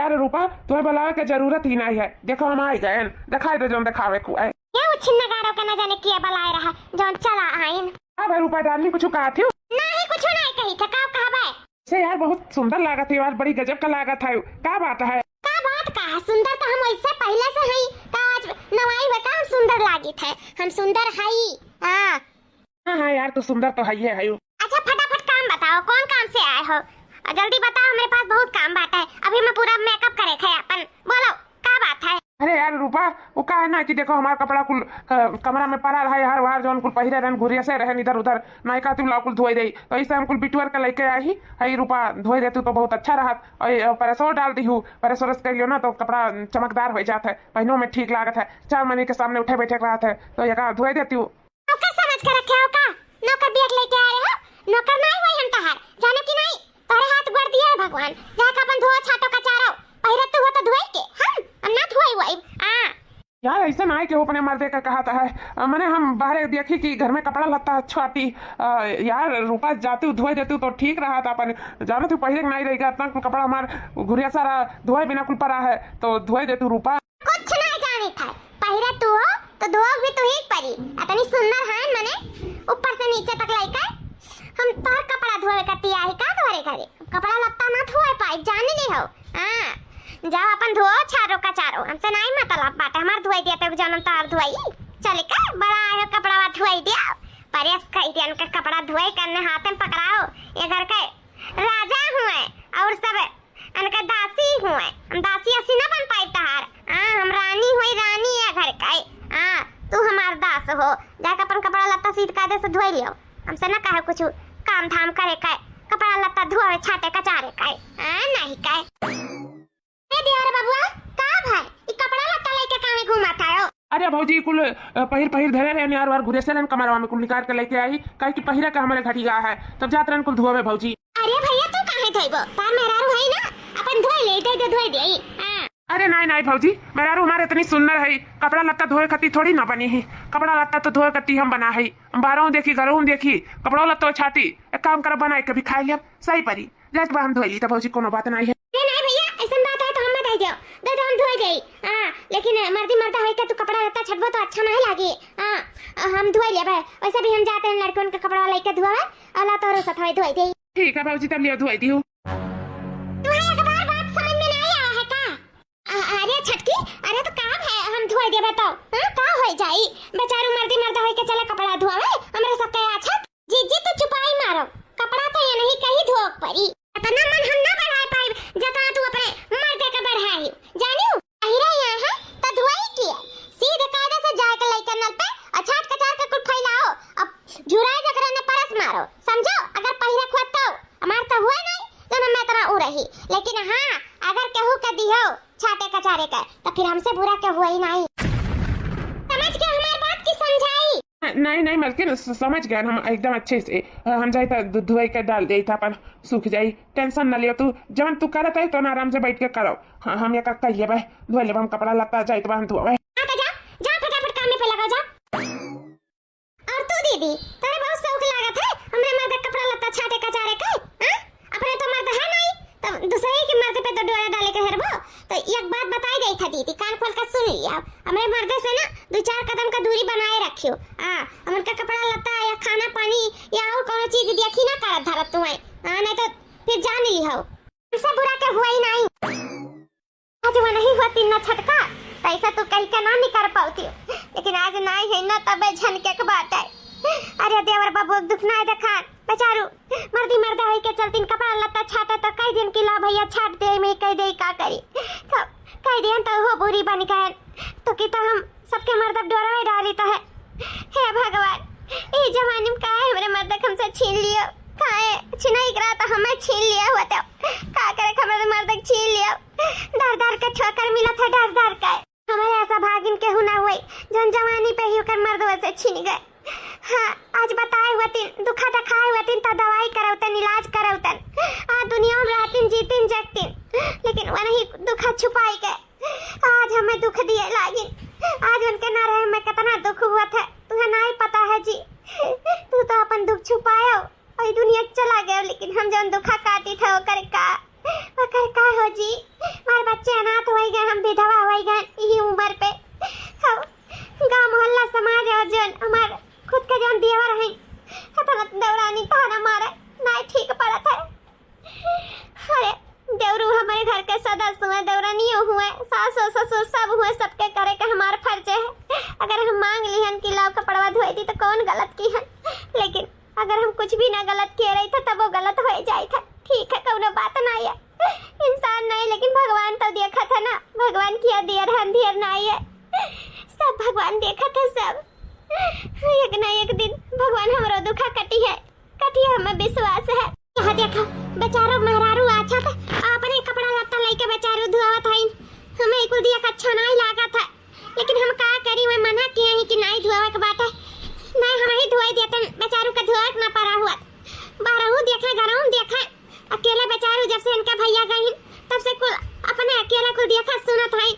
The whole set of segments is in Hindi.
यार रूपा तुम्हें बुलावे के जरूरत ही नहीं है। देखो हम आई गए, दिखाई दे जो दिखावे को है। ये छिन्न गाड़ो का न जाने किया बलाए रहा जोन चला आइन। हाँ भाई रूपा डालनी कुछ कहा थी नहीं कुछ नहीं कही था का कहा भाई से यार बहुत सुंदर लागत है यार, बड़ी गजब का लागत है। क्या बात है? का बात का है सुंदर तो हम इससे पहले से हई का आज नवाई बता हम सुंदर लागी थे हम सुंदर हई। हां हाँ यार तो सुंदर तो है ही है। अच्छा फटाफट काम बताओ कौन काम से आए हो जल्दी बताओ मेरे पास बहुत काम बात है अभी मैं पूरा मेकअप करे थे अपन बोलो क्या बात है। अरे यार रूपा वो का है ना कि देखो हमारा कपड़ा कुल कमरा में पड़ा रहा है हर बार जो कुल पहिरे रहन घुरिया से रहन इधर उधर नहीं का तुम कुल धोई दे तो इससे हम कुल बिटुअर के लेके आई हई रूपा धोई देती तो बहुत अच्छा रहा और पैसो डाल दी हूँ पैसो रस करियो ना तो कपड़ा चमकदार हो जाता है पहनों में ठीक लागत है। 4 महीने के सामने उठे बैठे रहा है तो ये धोई देती हूँ। नौकर समझ कर रखे हो का नौकर बियर लेके आए हो नौकर नहीं होई हम तहार जाने की नहीं तोरे हाथ गोड़ दिया है भगवान जाके अपन धो छाटो का चारो पहिरे तो हो तो धोई के हम ना धोई वही यार ऐसा ना है कि वो अपने मर्दे का कहा था मैंने हम बाहर देखी कि घर में कपड़ा लत्ता छुआती यार रूपा जाती धोए देती तो ठीक रहा था अपन जानो तू पहले नहीं रहेगा इतना कपड़ा हमारा घुरिया सारा धोए बिना कुल पड़ा है तो धोए देती रूपा कुछ नहीं जाने था पहिरे तू हो तो धो भी तू ही परी इतनी सुंदर है मने ऊपर से नीचे तक लाइका हम तार कपड़ा धोए करती आई का तोरे घरे कपड़ा लत्ता ना धोए पाई जाने नहीं हो हां जाओ अपन धो चारो का चारो हमसे नहीं मतलब बात हमार धोई दिया तो जानम तार धोई चले का बड़ा आयो कपड़ा वा धोई दिया परियस कई दिन का कपड़ा धोई करने हाथ में पकड़ाओ ये घर के राजा हुए और सब अनका दासी हुए हम दासी ऐसी ना बन पाई तहार हम रानी हुई रानी है घर का तू हमार दास हो जाके अपन कपड़ा लत्ता सीध कायदे से धोई लियो हमसे ना कहे कुछ काम धाम करे का कपड़ा लत्ता धोए छाटे का चारे का नहीं का दियार बाबूआ का भाई ई कपड़ा लत्ता लेके काहे घुमाता हो। अरे भौजी कुल पहिर धरे रहने यार बार घुरे से कमरवा में कुल निकाल के लेके आई काहे कि पहिरा का हमारे घटिया है तब जात रहन कुल धोवे भौजी। अरे भैया तू काहे धोइबो तार मेहरारू है ना अपन धोई ले दे धोई दे। अरे नहीं भौजी मेहरारू हमारे इतनी सुंदर है कपड़ा लत्ता धोए कती थोड़ी ना बनी है कपड़ा लत्ता तो धोए कती हम बना है बाहरों देखी घरों देखी कपड़ा लत्ता छाटी एक काम कर बनाए कभी खाई लिया सही परी जात बा हम धोई ली तो भौजी कोनो बात नहीं है। नहीं भैया ऐसा बात है तो हम बता दो तो हम धोई दे लेकिन मर्दा होई के तू कपड़ा लत्ता छटबो तो अच्छा नहीं लागे हम धोई ले भाई वैसे भी हम जाते हैं लड़कों के कपड़ा लेके धोवे अल्लाह तोरो साथ धोई दे। ठीक है भौजी तब लियो धोई दी हूं। तुम्हारे एक बार बात समझ में नहीं आया है का अरे छटकी अरे तो काम है हम धोई दे बताओ का होई जाई बेचारू मर्दा होई के चला कपड़ा धोवे हमरे सब के अच्छा जी तो चुपाई मारो कपड़ा तो ये नहीं कहीं धोक परी इतना मन हम ना बढ़ा पाए जतना तू अपने मर्दे का बढ़ाई जानियो अहिरा यहाँ है तो धोई की सीधे कायदे से जाके लेके नल पे अछाट कचार के कुछ फैलाओ अब जुराए जकरे ने परस मारो समझो अगर पहिरे खुआता हो हमार तो हुआ नहीं तो मैं इतना उ रही लेकिन हां अगर केहू का दियो छाटे कचारे का तो फिर हमसे बुरा क्या हुआ ही नहीं समझ के हमारी बात की समझाई। नहीं मलकिन समझ गए हम एकदम अच्छे से हम जाए तो धोई के डाल दे अपन सूख जाई टेंशन न लियो तू जवन तू करत है तो ना आराम से बैठ के करो हम ये कहिए भाई धो ले हम कपड़ा लत्ता जाए तो हम धोवे जा फटाफट काम में पे लगा जा। और तू दीदी तेरे बहुत शौक लागत है हमरे मर्द कपड़ा लत्ता छाटे कचारे का अपने तो मर्द है नहीं तो दूसरे के मर्द पे तो डोरा डाले के हेरबो तो एक बात बताई गई था दीदी कान खोल कर सुन लिया हमरे मर्द से ना 2-4 कदम का दूरी बनाए रखियो हमन का कपड़ा लत्ता या खाना पानी या और कोनो चीज देखी ना करत धरत तू नहीं तो फिर जान ली हो हमसे बुरा के हुआ ही नहीं आज वो नहीं होती ना छटका ऐसा तो कहीं का ना नहीं कर पाती लेकिन आज नहीं है ना तब झनके के बात है। अरे देवर बाबू दुख ना देखा बेचारू मर्दा होई के चलतीन कपड़ा लत्ता छाटा तो कई दिन की ला भैया छाट दे मैं कह दे का करी कह दे तो हो बुरी बन गए तो कि तो हम सबके मर्द डोरा में डाली तो है हे भगवान ये जमाने में का है मेरे मर्द हमसे छीन लियो काहे छिनाई करा तो हमें छीन लिया हुआ तो का करे हमारे मर्द छीन लिया डर के ठोकर मिला था डर का हमारे ऐसा भागिन के हुना हुई जन जवानी पे ही कर मर्द वैसे छीन गए। हाँ आज बताए हुआ तीन दुखा खाए हुआ तीन तो दवाई करौतन इलाज करौतन दुनिया में रहतीन जीतीन जगतीन लेकिन वो नहीं दुखा छुपाई गए आज हमें दुख दिए लागिन आज उनके ना रहे में कितना दुख हुआ था तुम्हें नहीं पता है जी तू तो अपन दुख छुपाया वही दुनिया चला गया लेकिन हम जन दुखा काटी था वो करे का कर का हो जी, मार बच्चे अनाथ होई गए, हम विधवा होई गए यही उम्र पे। हम गांव मोहल्ला समाज और जन हमार खुद के जन देवर हैं, हतरत दौरानी ताना मारे नहीं ठीक पड़त है। अरे देवरू हमारे घर के सदस्य हुए, देवरानियों हुए, सास और ससुर सब हुए, सबके करे का हमारा फर्ज है। अगर हम मांग लिहन कि लाओ कपड़वा धोई दी तो कौन गलत की है, लेकिन अगर हम कुछ भी ना गलत किए रही था तब वो गलत हो जाए था। ठीक है, कौनो बात नहीं है, इंसान नहीं लेकिन भगवान तो देखा था ना, भगवान किया देर है अंधेर नहीं है, सब भगवान देखा था सब। एक ना एक दिन भगवान हमारा दुखा कटी है हमें विश्वास है। यहाँ देखो बेचारो मेहरारू अच्छा था, अपने कपड़ा लत्ता लेके बेचारो धुआवत है, हमें एक दिया का अच्छा नहीं लगा था, लेकिन हम का करी, मैं मना किया है कि नहीं धुआवे के बात है, नहीं हम ही धुआई देते, बेचारू का धुआ ना पड़ा हुआ। बारहू देखे घरों देखे अकेले बेचारू जब से इनका भैया गई तब से कुल अपने अकेला कुल देखा सुनत है,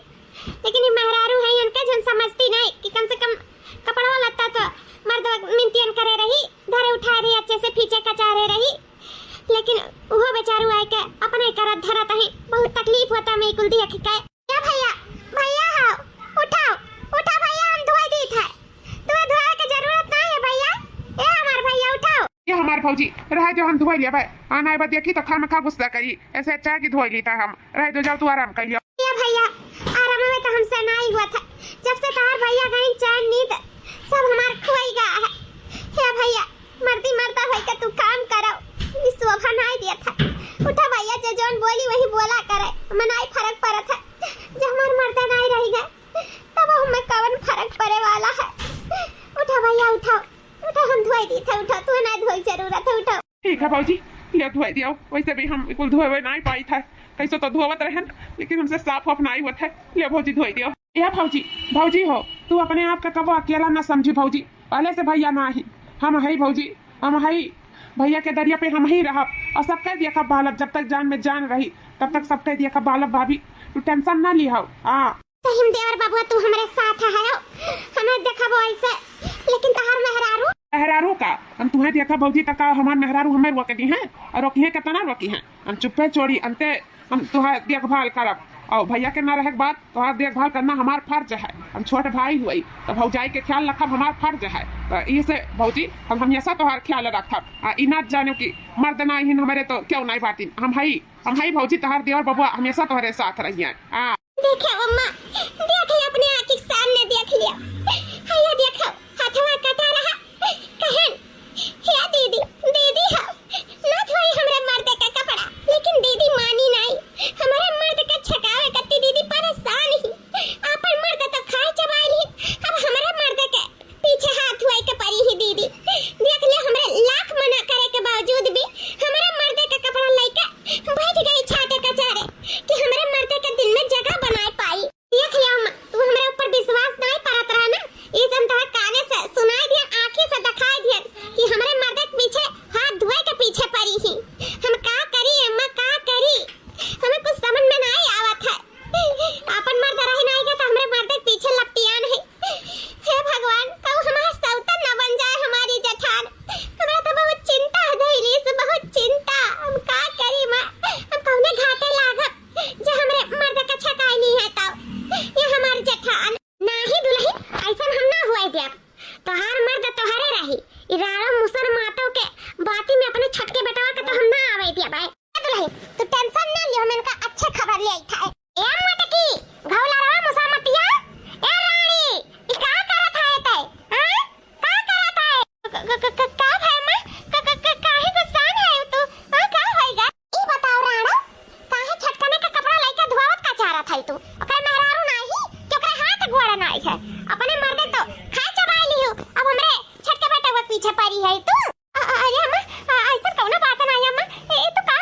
लेकिन ये मेहरारू है इनके जन समझती नहीं कि कम से कम कपड़ा लत्ता तो मर्द मिनतियन करे रही, धरे उठा रही, अच्छे से फीचे कचारे रही, लेकिन वो बेचारू आए के अपने करत धरत है, बहुत तकलीफ होता मैं कुल दिया कि क्या भैया भैया हां उठाओ उठा भैया, हम धोई दी था, तुम्हें धोए की जरूरत नहीं है भैया, ए हमार भैया उठाओ। ये हमार भौजी रह जो हम धोई लिया भाई, आना बा देखी तो खाम खा गुस्सा करी, ऐसे अच्छा की धोई ली था हम, रह दो जाओ तू आराम कर लियो। ये भैया आराम में तो हमसे नहीं हुआ था, जब से तार भैया गए चैन नींद सब हमार खोई गया है। हे भैया मर्दी मरता भाई का तू काम करो, इस शोभा नहीं दिया था, उठा भैया जो जोन बोली वही बोला करे, हमें नहीं फर्क पड़ता है, जब हमार मर्दा नहीं रही गए तब हमें कवन फर्क पड़े वाला है। उठा भैया उठाओ उठा, हम धोई दी था, उठा तू नहीं धोई जरूरत है, उठाओ। ठीक है भौजी ले धोई दियो, वैसे भी हम कुल धोए नहीं पाई था, कैसे तो धोवत रहन लेकिन हमसे साफ वाफ नहीं हुआ था, ले भौजी धोई दियो। ये भौजी भौजी हो तू अपने आप का कबो अकेला ना समझी भौजी, पहले से भैया ना ही हम है भौजी, हम है भैया के दरिया पे हम ही रह, और सबके देखा बालक, जब तक जान में जान रही तब तक सबके देखा बालक भाभी, तू टेंशन ना लिहाओ। हाँ सही देवर बाबू तू हमारे साथ है, हमें देखा वो ऐसे, लेकिन तहार मेहरारू का हम तुम्हें देखा भौजी तक हमार मेहरारू हमें रोकती हैं और रोकी है कितना रोकी हैं, हम चुप्पे चोरी अंते हम तुम्हारे देखभाल करब, और भैया के ना रहे बात तुम्हारा देखभाल करना हमार फर्ज है, हम छोटे भाई हुई तो भौजाई के ख्याल रखब हमार फर्ज है, तो इसे भौजी हम हमेशा तुम्हारा ख्याल रखब, इना जानो कि मर्द ना ही हमारे तो क्यों नहीं बाती, हम है भौजी तहार देवर बबुआ हमेशा तुम्हारे साथ रहिए। देखो अम्मा देख लिया अपने आँख के सामने, देख लिया भैया देखो हाथवा कटा रहा कहन, हे दीदी दीदी हो ना धोई हमरे मर्द का कपड़ा, लेकिन दीदी मानी नहीं, हमारे मर्द के छकावे कत्ती दीदी परेशान ही, आपन मर्द तो खाए चबाई ही, अब हमारे मर्द के पीछे हाथ धोए के पड़ी ही दीदी, देख ले हमरे लाख मना करे के बावजूद भी हमारे मर्द का कपड़ा लेके बैठ गई छाटे कचारे कि हमारे मर्द के दिल में जगह बनाए पाई। देख लिया अम्मा तू हमारे ऊपर विश्वास नहीं करत रहा ना, ये तुम तो काने से सुनाई दिया, आंखें से दिखाई दिया कि हमारे मर्द के पीछे हाथ धोए के पीछे पड़ी ही, हम का करी अम्मा का करी, हमें कुछ समझ में नहीं आवत है, अपन मर्द रही नहीं गया तो हमारे मर्द के पीछे लपटियान है। हे भगवान कब हमारा सौतन न बन जाए हमारी जठान, हमें तो बहुत चिंता है धैर्य से, बहुत चिंता, हम का करी मां, हम कौने घाटे लागब जो हमारे मर्द का छकाई नहीं है, तब ये हमारी जठान नाही दुल्हन ऐसा हम ना हुए देब, तोहार मर्द तोहरे रही, इरारो मुसर मातो के बाती में अपने छटके बेटवा के तो हम ना आवे दिया भाई। दुल्हन तू टेंशन ना लियो, हम इनका अच्छा खबर ले आई था। ए मटकी घौला रहा मुसामतिया, ए रानी ई का करत है तै, हां का करत है का है मां, काहे गुस्सान है तू, हां का होएगा ई बताओ राणो, काहे छटकने का कपड़ा लेके धोवत का चाह रहा था तू, ओकर मेहरारू नाही कि ओकर हाथ गोड़ा नहीं है, अपने मर्दे तो खाए चबाई लियो, अब हमरे छटके बेटा के पीछे पड़ी है तू। अरे अम्मा ऐसा कौनो बात नहीं अम्मा, ए तू का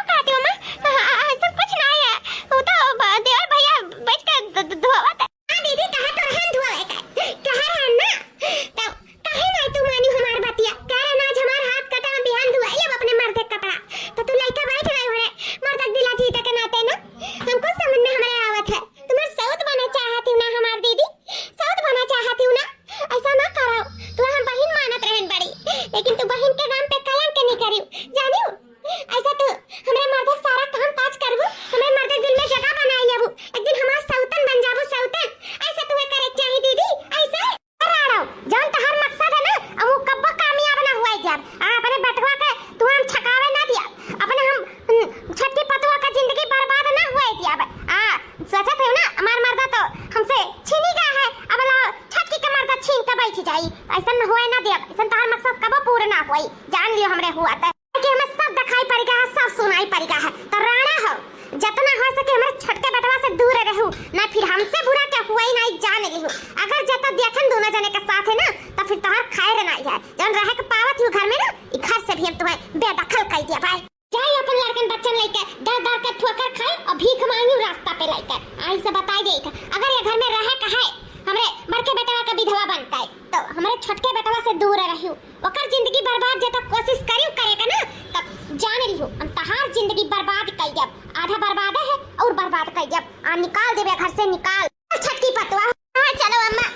पड़ेगा है तो राणा हो जितना हो सके हमारे छोटके बेटवा से दूर रहू ना फिर हमसे बुरा क्या हुआ ही नहीं जाने ली हूँ अगर जता देखन दोनों जने के साथ है ना तो फिर तोहर खैर नहीं है जब रह के पावत हूँ घर में ना ई घर से भी हम तुम्हें बेदखल कर दिया भाई जाए अपन लड़कन बच्चन लेके डर डर के ठोकर खाए और भीख मांगी रास्ता पे लेकर आई से बताई दे अगर ये घर में रहे का है हमरे बड़के बेटवा का विधवा बनता है तो हमारे छोटके बेटवा से दूर रहियो ओकर जिंदगी बर्बाद जब तक कोशिश करियो करेगा ना तब जान लियो हम तहार जिंदगी बर्बाद कर जब आधा बर्बाद है और बर्बाद कर जब आ निकाल देबे घर से निकाल छटकी पतवा हां चलो अम्मा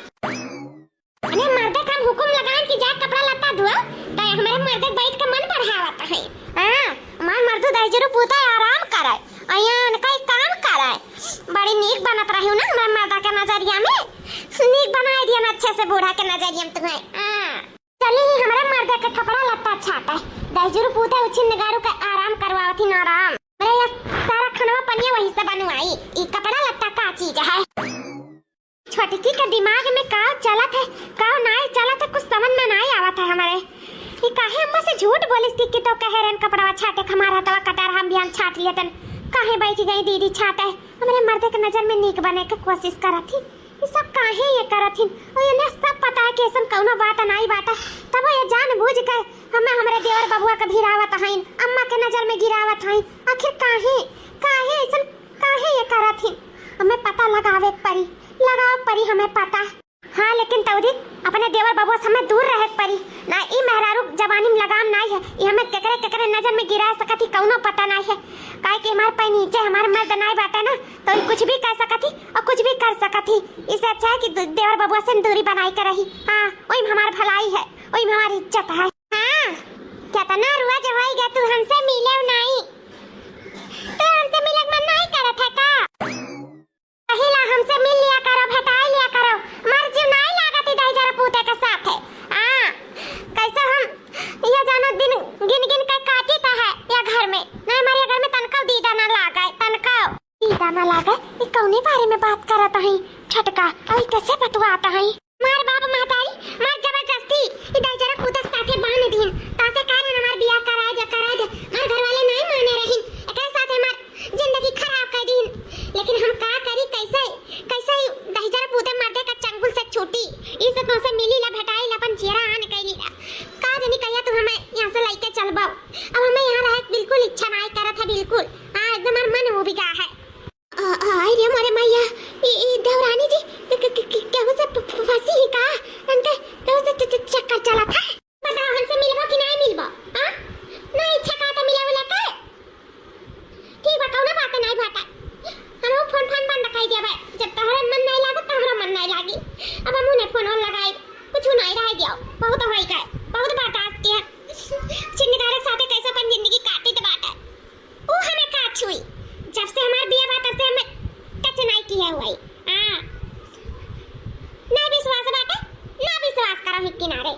अरे मर्दे काम हुकुम लगान कि जा कपड़ा लत्ता धोआ तो हमारे मर्दे बैठ के मन बढ़ावत है हां हमार मर्द दाइजरो पूता आराम करे अयन कई काम करे बड़ी नीक बनत रहियो ना हमारे मर्दा के नजरिया में नीक बनाए दिया ना अच्छे से बूढ़ा के नजरिया में तुम्हें चली ही हमारे मर्दा के कपड़ा लत्ता छाटा दाइजरो पूता उछिन नगाड़ू का आराम करवावती ना आराम अरे ये सारा खाना पनिया वहीं से बनवाई ई कपड़ा लत्ता का चीज है छोटकी के दिमाग में का चलत है का नहीं चलत है कुछ समझ में नहीं आवत है हमारे ये काहे अम्मा से झूठ बोलिस कि तो कहे रन कपड़ा छाटे हमारा तवा कटार हम बियान छाट लियतन काहे बैठ गई दीदी छाटे हमारे मर्दे के नजर में नीक बने के कोशिश करत थी ये सब काहे ये करत थी और ये सब पता है कि ऐसा कौनो बात नहीं बात तब ये जान बूझ के हमें हमारे देवर बबुआ के भिरावत हईन अम्मा के नजर में गिरावत हईन आखिर काहे काहे ऐसा काहे ये करत थी हमें पता लगावे परी हमें पता हाँ लेकिन तौदी अपने देवर बबुआ से हमें दूर रहे परी ना ई मेहरारू जवानी में लगाम नहीं है ये हमें केकरे नजर में गिरा सकती कौनो पता नहीं है काहे कि हमारे पे नीचे हमारे मर्द नहीं बाटे ना तो ये कुछ भी कर सकती और कुछ भी कर सकती इससे अच्छा है कि देवर बबुआ से दूरी बनाई कर रही हाँ वही में हमारी भलाई है वही में हमारी इज्जत है हाँ कितना रुआ जो होएगा तू हमसे मिले नहीं तो हमसे मिले मन नहीं करत है का पहिला हमसे मिल लिया करो भेटाई लिया करो मर जीव नहीं लागती दाई जरा पूते के साथ है हां कैसे हम ये जानो दिन गिन गिन के काटी ता है या घर में नहीं हमारे घर में तनका दीदा ना लागे तनका दीदा ना लागे ये कौने बारे में बात करत है छटका और कैसे बतवाता है मार बाप मातारी मार जबरदस्ती ये दाई जरा पूते के साथ बांध दिन तासे कारण हमार बियाह करा दे मार घर वाले नहीं माने रही एक साथ हमार जिंदगी खराब कर दिन लेकिन हम का करी कैसे कैसे दहजरा पूते मर्दे का चंगुल से छूटी इस तो से मिली ला भेटाई ला अपन चेहरा आन कैली ला का जनी कहिया तू हमें यहां से लेके चलबो अब हमें यहां रहे बिल्कुल इच्छा नहीं करत है बिल्कुल हां एकदम मन हो भी गया है आई रे मारे मैया ई देवरानी जी केहू से फंसी ही का अंते केहू से चक्कर चला था बताओ हमसे मिलबो कि नहीं मिलबो हां नहीं इच्छा का तो मिले वाला का ठीक बताओ ना बात नहीं भाटा हम फोन बंद कर दिया भाई जब तोहरा मन नहीं लागत तोहरा मन नहीं लागी अब हम उन्हें फोन लगाए कुछ नहीं रह दिया बहुत होई का बहुत बात आती है चिन्नीदार के साथ कैसे अपन जिंदगी काटी तो बात है वो हमें का छुई जब से हमार बिया बात से हमें टच नहीं किया हुआ हां ना विश्वास बात ना विश्वास करो ही किनारे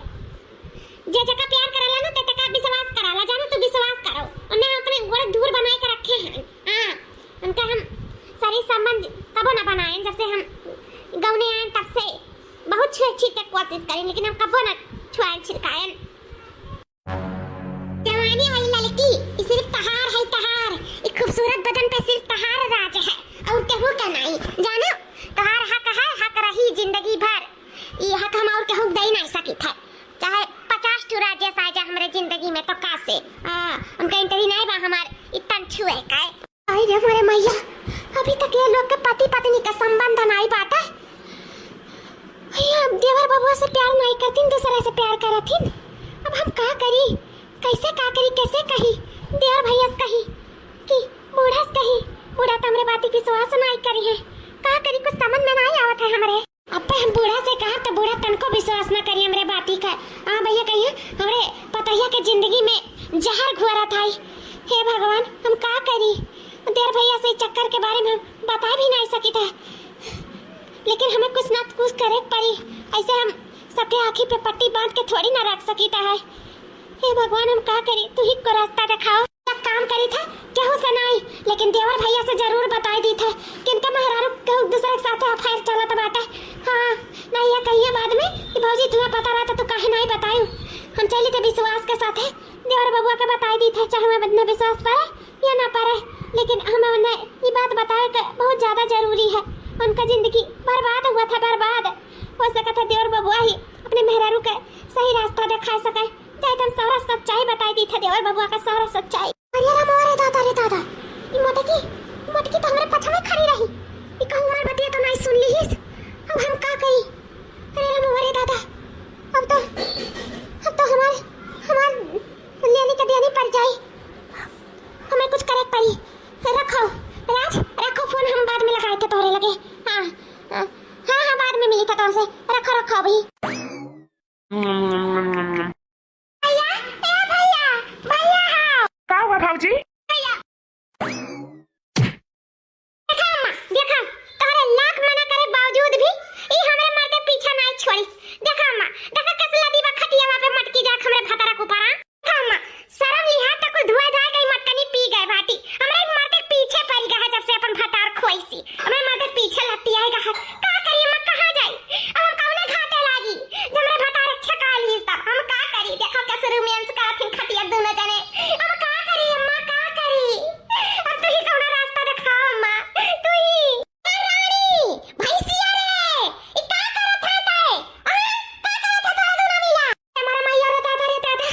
जे जगह प्यार करला ना ते तक विश्वास कराला जानो तो विश्वास करो और मैं अपने गोड़ दूर बनाए के रखे हैं हां उनका हम सारी संबंध कबो ना बनाए जब से हम गाँव आए तब से बहुत अच्छी तक कोशिश करें लेकिन हम कबो ना छुआए छिलकाएं जवानी वाली लड़की सिर्फ तहार है तहार एक खूबसूरत बदन पे सिर्फ तहार राज है और केहू का नहीं जानो तहार हक है हक रही जिंदगी भर ये हक हम और केहू दे नहीं सकी था चाहे 50 टूरा जैसा आ जा हमारे जिंदगी में तो कैसे उनका इंटरव्यू नहीं बा हमार इतना छुए का आई रे मोरे मैया अभी तक ये लोग के पति पत्नी का संबंध नहीं बात है अब देवर बबुआ से प्यार नहीं करतीन दूसरे से प्यार करतीन अब हम का करी कैसे का करी कैसे कही देवर भैया से कही कि बूढ़ा से कही बूढ़ा तो हमरे बात विश्वास नहीं करी है का करी कुछ समझ में नहीं आवत है हमरे अब हम बूढ़ा से कहा तो बूढ़ा तन को विश्वास ना करी हमरे बाती का हां भैया कहिए हमरे पतैया के जिंदगी में जहर घोरा था हे भगवान हम का करी देवर भैया से चक्कर के बारे में बता भी नहीं सकी था लेकिन हमें कुछ ना कुछ करे पड़ी ऐसे हम सबके आँखी पे पट्टी बांध के थोड़ी ना रख सकी था हे भगवान हम का करी तू ही को रास्ता दिखाओ काम करी था केहू से नहीं लेकिन देवर भैया से जरूर बताई दी था किनका मेहरारू केहू दूसरे के साथ अफेयर चलत बाटे हां नहीं ये कहिए बाद में कि भौजी तुम्हें पता रहा था तो काहे नहीं बताई हम चली थे विश्वास के साथ देवर बबुआ के बताई दी थे, चाहे मैं न विश्वास पाए या ना पाए, लेकिन हमें उन्हें ये बात बताए कि बहुत ज्यादा जरूरी है। उनका जिंदगी बर्बाद हुआ था, बर्बाद हो सका था। देवर बबुआ ही अपने मेहरारू के सही रास्ता दिखा सके, चाहे तुम सारा सच्चाई बताई दी थे देवर बबुआ का सारा सच्चाई। अरे मोरे दादा रे दादा, ये मोटकी तो हमारे पछ में खड़ी रही, ये कहूं मार बतिया तो नहीं सुन ली हिस। अब हम का करी? अरे मोरे दादा, अब तो हमार लेने के देनी पड़ जाई, हमें कुछ करे पड़ी। रखो राज, रखो फोन, हम बाद में लगाए थे तोरे लगे। हाँ बाद में मिली था तुमसे, रखो अभी। भैया का हुआ भाऊजी? देखा तोरे लाख मना करे बावजूद भी ई हमरे मर्दे पीछा नहीं छोड़ी। देखा अम्मा, देखा कसला दीवा खटियावा पे मटकी जा हमरे भतरा को पारा। देखा अम्मा, शर्म लिहा तक धुए धाए गई मटकनी पी गए भाटी। हमरे मर्दे पीछे पड़ गया है जब से अपन भतार खोईसी। हमरे मर्दे पीछे लत्ती आएगा है, का करिए मैं कहां जाई? अब हम कौने घाटे लागी जब हमरे भतार छका ली तब हम का करी? देखा कैसे रोमांस का थिन खटिया दोनों जने। अब का करी अम्मा, का करी? अब तू ही कौन रास्ता दिखाओ अम्मा, तू ही। रानी भैंसिया रे, ई का करत है तै? का करत है तोरा दोनों मिला? हमारा मैया रे दादा,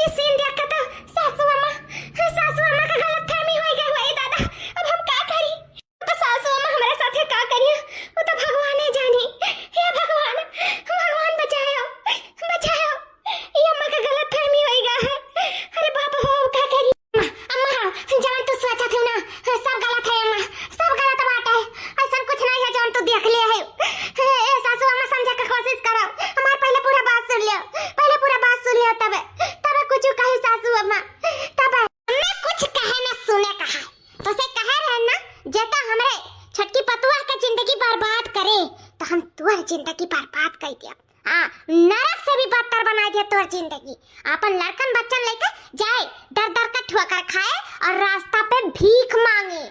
इस सीन देख के तो सासू अम्मा का गलतफहमी हो गई हुई दादा। अब हम का करी? तो सासू अम्मा हमारे साथ का करिए वो तो भगवान ही जाने। हे भगवान बचाओ, ये अम्मा का गलतफहमी हो गया है। अरे बाप हो, का करी? अम्मा जान तू सोचा थी ना, सब गलत है अम्मा, सब गलत बात है, ऐसा कुछ नहीं है जान तू देख लिया है। ए सासू अम्मा समझे के कोशिश करो, हमार पहले पूरा बात सुन लियो, तब कुछ कहे सासू अम्मा, तब मैं कुछ कहे ना सुने कहा तो से कहे रहे ना, जेता हमरे छटकी पतुआ के जिंदगी बर्बाद करे तो हम तुअर जिंदगी बर्बाद कर दिया। हाँ, नरक से भी बदतर बना दिया तुअर जिंदगी। अपन लड़कन बच्चन लेके जाए दर का ठोकर खाए और रास्ता पे भीख मांगे।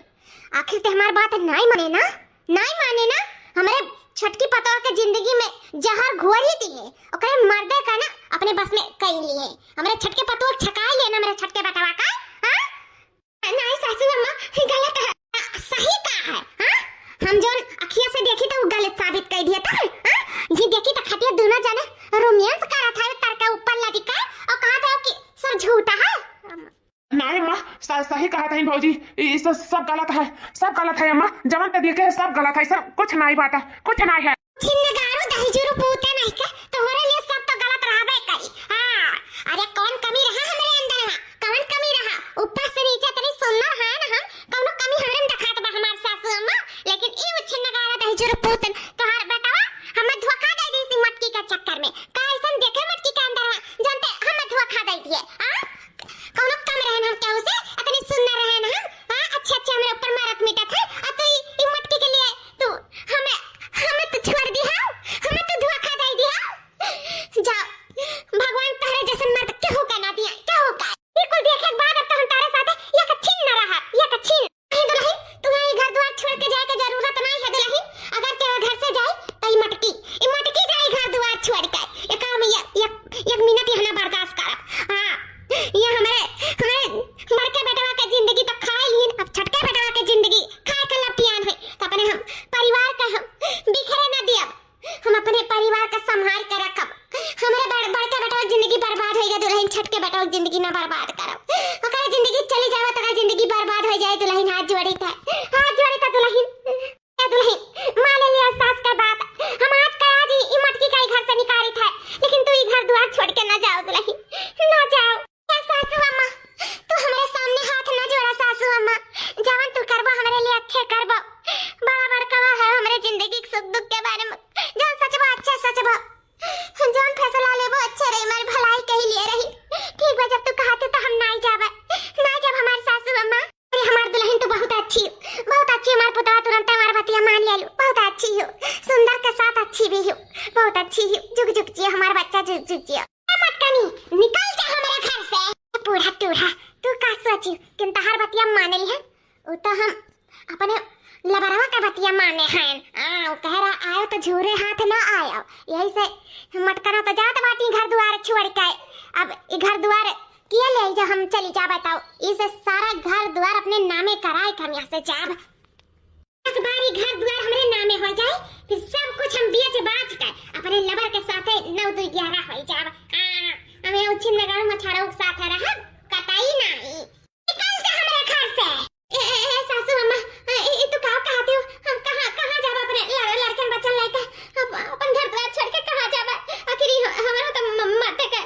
आखिर ते हमारी बात नहीं माने ना, हमारे छटकी पतुआ के जिंदगी में जहर घोर ही दी है, ओकरे मर्दे का ना अपने बस में कई लिए है। हमारे छटके पतुआ छकाई लिए ना, मेरे छटके बटवा का। हाँ नहीं सासू अम्मा, गलत है, सही कहा है। हाँ, हम जो अखियां से देखी तो वो गलत साबित कर दिया था। ये देखी तो खटिया दोनों जने रोमांस कर रहा था, तर के ऊपर लटका और कहा था कि सब झूठा है। नहीं अम्मा, सही कहा था भाऊजी, इस सब गलत है अम्मा, जवन पे देखे है सब गलत है, सब कुछ नहीं बात है, कुछ नहीं है। छिन्न गारू दही जुरू पूते नहीं के तोहरे लिए सब तो गलत रहबे करी। हां, अरे कौन कमी रहा हमरे अंदर में? कौन कमी रहा? ऊपर से नीचे तनी सुनना है ना, हम कौनो कमी हमरे में दिखात बा हमार सासू अम्मा, लेकिन ई छिन्न गारू दही जुरू पूतन तोहार बेटावा हमें धोखा दे दी सी मटकी के चक्कर में। का ऐसन देखे मटकी के अंदर में जानते हमें धोखा दे दिए। हां, कौनो कम रहन हम क्या उसे इतनी सुनना रहन हम। हां, अच्छे हमरे ऊपर मारत मिटा था, अब तो ई मटकी के लिए तू हमें तो छोड़ दी है, हमें तो धोखा दे दिया। जा भगवान तारे जैसे मर्द क्या होगा ना दिया, क्या होगा? बिल्कुल देखे के बाद अब तो हम तारे साथ ये कच्छिन न रहा, ये कच्छिन नहीं। दुल्हन तुम्हारे घर द्वार छोड़ के जाए की जरूरत नहीं है दुल्हन। अगर तेरे घर से जाए तो ई मटकी जाए घर द्वार छोड़ के। एक मिनट यहाँ बर्दाश्त कर। हां, ये हमारे मरके बेटवा के जिंदगी तो खा ली, अब छटके बेटवा के जिंदगी खाए के लपियान है, तो अपने हम परिवार का हम बिखरे न दिया, हम अपने परिवार का संभाल के रखब। हमारे बड़के बेटा जिंदगी बर्बाद हो गया दुल्हन, छटके बेटा जिंदगी ना बर्बाद करो, ओकर जिंदगी चली जावे तो जिंदगी बर्बाद हो जाए दुल्हन। हाथ जोड़ी था दुल्हन मान लिया सास का बात। हम आज का आज ई मटकी का घर से निकाली था, लेकिन तू ई घर द्वार छोड़ के ना जाओ दुल्हन, ना जाओ। सासू अम्मा तू हमारे सामने हाथ ना जोड़ा सासू अम्मा, जवन तू करबो हमारे लिए अच्छे करबो। बड़ा बड़कवा है हमारे जिंदगी के सुख दुख के बारे में, जो सच बा अच्छा सच बा, जोन फैसला लेबो अच्छे रही, हमारी भलाई के ही लिए रही। ठीक बा, जब तू कहते तो हम नहीं जाबे, ना जब हमारे सासू अम्मा। अरे हमार दुल्हन तो बहुत अच्छी हमार पुतवा तुरंत हमार भतिया मान ले लो, बहुत अच्छी हो, सुंदर के साथ अच्छी भी हो, बहुत अच्छी हो। जुग जुग जियो हमार बच्चा, जुग जुग जियो। मटकनी निकल जा हमारे घर से, पूरा टूढ़ा। तू का सोची कि तहार भतिया माने ली है? वो तो हम अपने लबरवा का भतिया माने हैं। वो कह रहा आयो तो झूरे हाथ ना आयो, यही से मटकना तो जात बाटी घर द्वार छोड़ के। अब घर द्वार किया ले जा हम चली जा बताओ इसे सारा घर द्वार अपने नामे कराए हम यहाँ से जाब एक बारी घर द्वार हमारे नामे हो जाए फिर सब कुछ हम बेच बाच कर अपने लवर के साथ 9 2 11 हो जाब हमें उचित नगर मछाड़ों के साथ रह कतई नहीं निकल जा हमारे घर से ए सासू अम्मा ये तो क्या कहते हो हम कहां जाब अपने लड़कन बच्चन लेके अपन घर द्वार छोड़ के कहां जाब आखिर हमारा तो मत के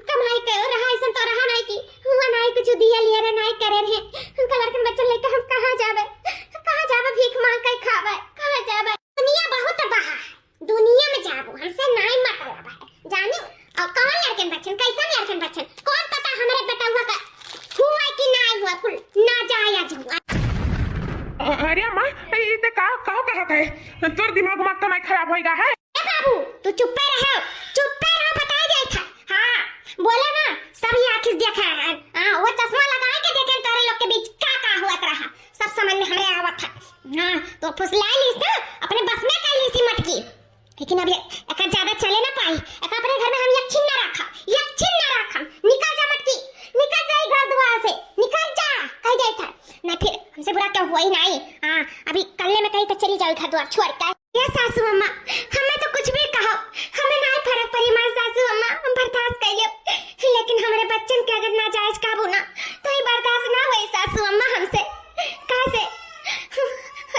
कमाई के रहा ऐसा तो रहा नहीं की हुआ नहीं कुछ दिया लिया रे नहीं करे रे हम लड़कन बच्चन लेके हम कहां जाब भीख मांग के खावे कहां जाब दुनिया बहुत बहा दुनिया में जाबो हमसे नहीं मतलब है जानो और कौन लड़कन बच्चन कैसा लड़कन बच्चन कौन पता हमारे बताऊंगा का हुआ कि नहीं हुआ कुल ना जाया जुआ अरे अम्मा ये का कहत है तोर दिमाग उमाग तो नहीं खराब होएगा है ए बाबू तू चुप रहो बता जाए था हां बोला ना सब आंखें देखा है हां वो चश्मा लगाए के देखे तारे लोग के बीच का हुआ रहा सब समझ में हमें आवत था हां तो फुसला लीस ना अपने बस में कर लीसी मटकी लेकिन अब एक ज्यादा चले ना पाई एक अपने घर में हम एक छिन ना रखा निकल जा मटकी निकल जा घर द्वार से निकल जा कह जाए था ना फिर हमसे बुरा क्या हुआ ही नहीं हां अभी कल्ले में कहीं तो चली जाओ घर द्वार छोड़ के ये सासू अम्मा हमें तो कुछ भी कहो हमें नहीं फर्क पड़ी मां सासू अम्मा हम बर्दाश्त कर ले लेकिन हमारे बच्चन के अगर नाजायज काबू ना तो ये बर्दाश्त ना हुई सासू अम्मा हमसे कैसे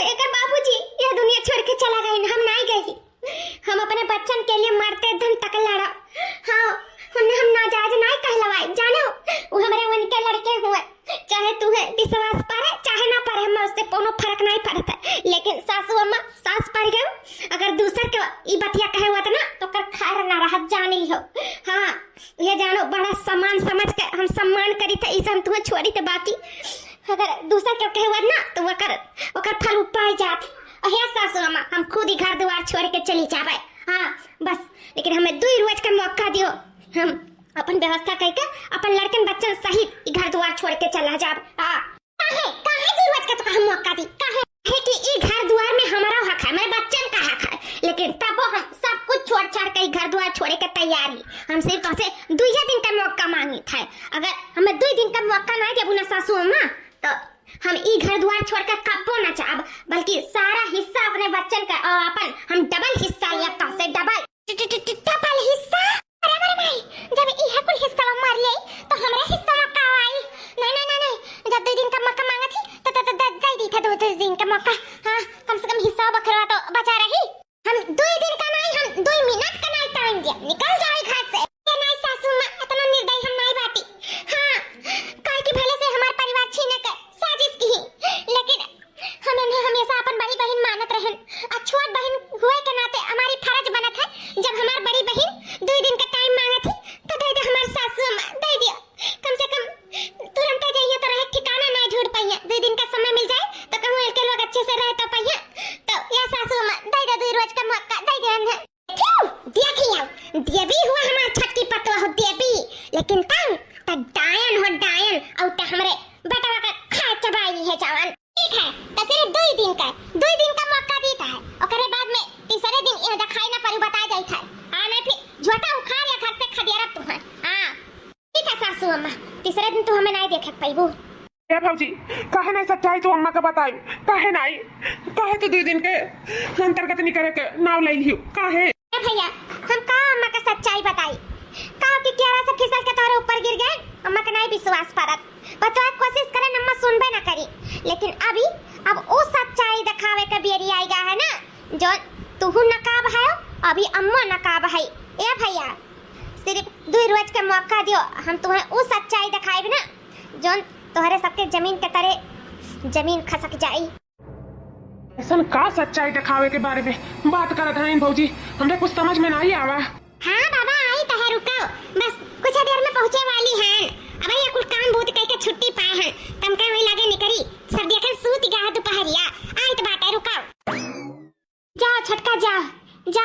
अगर बाबूजी ये दुनिया छोड़ के चला गए हम नहीं गए हम अपने बच्चन के लिए मरते दम तक लड़ा हाँ उन्हें हम नाजायज नहीं कहलवाए जानो वो हमारे उनके लड़के हुए चाहे तू है विश्वास पारे चाहे ना पारे हमें उससे कोनो फर्क नहीं पड़ता लेकिन सासू अम्मा सास पड़ गए अगर दूसर के ई बतिया कहे हुआ था ना तो कर खैर ना रह जानी हो हाँ ये जानो बड़ा सम्मान समझ के हम सम्मान करी था इसे हम तुम्हें छोड़ी थे बाकी अगर दूसर के कहे हुआ ना तो वो फल उपाय जात अहे सासू अम्मा हम खुद ही घर द्वार छोड़ के चली जावे हाँ बस लेकिन हमें 2 रोज का मौका दियो हम अपन व्यवस्था करके अपन लड़कन बच्चन सहित घर द्वार छोड़ के चला जाब हां काहे 2 रोज का तो हम मौका दी काहे है कि ई घर द्वार में हमारा हक है मेरे बच्चन का हक है लेकिन तब हम सब कुछ छोड़ छाड़ के घर द्वार छोड़े के तैयार ही हम सिर्फ तो 2 दिन का मौका मांगी था अगर हमें 2 दिन का मौका ना देबू ना सासू अम्मा तो हम ई घर द्वार छोड़कर कब्बो न चाहब बल्कि सारा हिस्सा अपने बच्चन का अपन हम डबल हिस्सा या तो से डबल हिस्सा अरे भाई जब ई है कुल हिस्सा मार ले तो हमरा हिस्सा में का आई नहीं जब 2 दिन का मौका मांगा थी तो दे दी था 2 दिन का मौका हां कम से कम हिस्सा बखरवा तो बचा रही हम 2 दिन का नहीं हम 2 मिनट का नहीं टाइम दिया निकल जाए घर से नहीं सासू मां इतना निर्दयी हम नहीं बाटी हां काहे कि भले से हमारे परिवार छीने के साजिश की लेकिन हमें हमेशा अपन बड़ी बहन मानत रहन और छोट बहन हुए के नाते हमारी फर्ज बनत है जब हमारी बड़ी बहन 2 दिन का टाइम मांगा थी तो दे दे हमारे सासू अम्मा दे दिया कम से कम तुरंत जाइए तो रहे ठिकाना नहीं ढूंढ पाइए 2 दिन का समय मिल जाए तो कहूं के लोग अच्छे से रह तो पाइए तो या सासू अम्मा दे दे 2 रोज का मौका दे दे देखियो देवी हुआ हमारा छठी पतवा हो देवी लेकिन तब डायन हो डायन और त हमरे बेटा का खा चबाई है जवान ठीक है तो सिर्फ 2 दिन का मौका देता है ओकरे बाद में तीसरे दिन यह दिखाई ना पड़ी बता जाई था हां नहीं फिर झोटा उखाड़ या घर से खदियारा तू है हां ठीक है सासू अम्मा तीसरे दिन तू हमें नहीं देख पाइबू ए भौजी काहे नहीं सच्चाई तो अम्मा का बताई काहे तो 2 दिन के अंतर्गत नहीं करे के नाव ले लियो काहे ए भैया हम का अम्मा का सच्चाई बताई का कि क्यारा से फिसल के तोरे ऊपर गिर गए अम्मा का नहीं विश्वास परत बतवा कोशिश करे अम्मा सुनबे ना करी लेकिन अब वो सच्चाई दिखावे के बेरी आएगा है ना जो तू नकाब है अभी अम्मा नकाब है ए भैया सिर्फ 2 रोज का मौका दियो हम तुम्हें वो सच्चाई दिखाएब ना जो तोहरे सबके जमीन के तरह जमीन खसक जाई ऐसा का सच्चाई दिखावे के बारे में बात करत हैं भौजी हमरे कुछ समझ में नहीं आवा हाँ बाबा आई तो है रुको बस कुछ देर में पहुंचे वाली हैं अब ये कुल काम बहुत कह के छुट्टी पाए हैं तम का वही लगे निकरी सब देखन सूत गया दोपहरिया आई तो बात है रुको जाओ छटका जाओ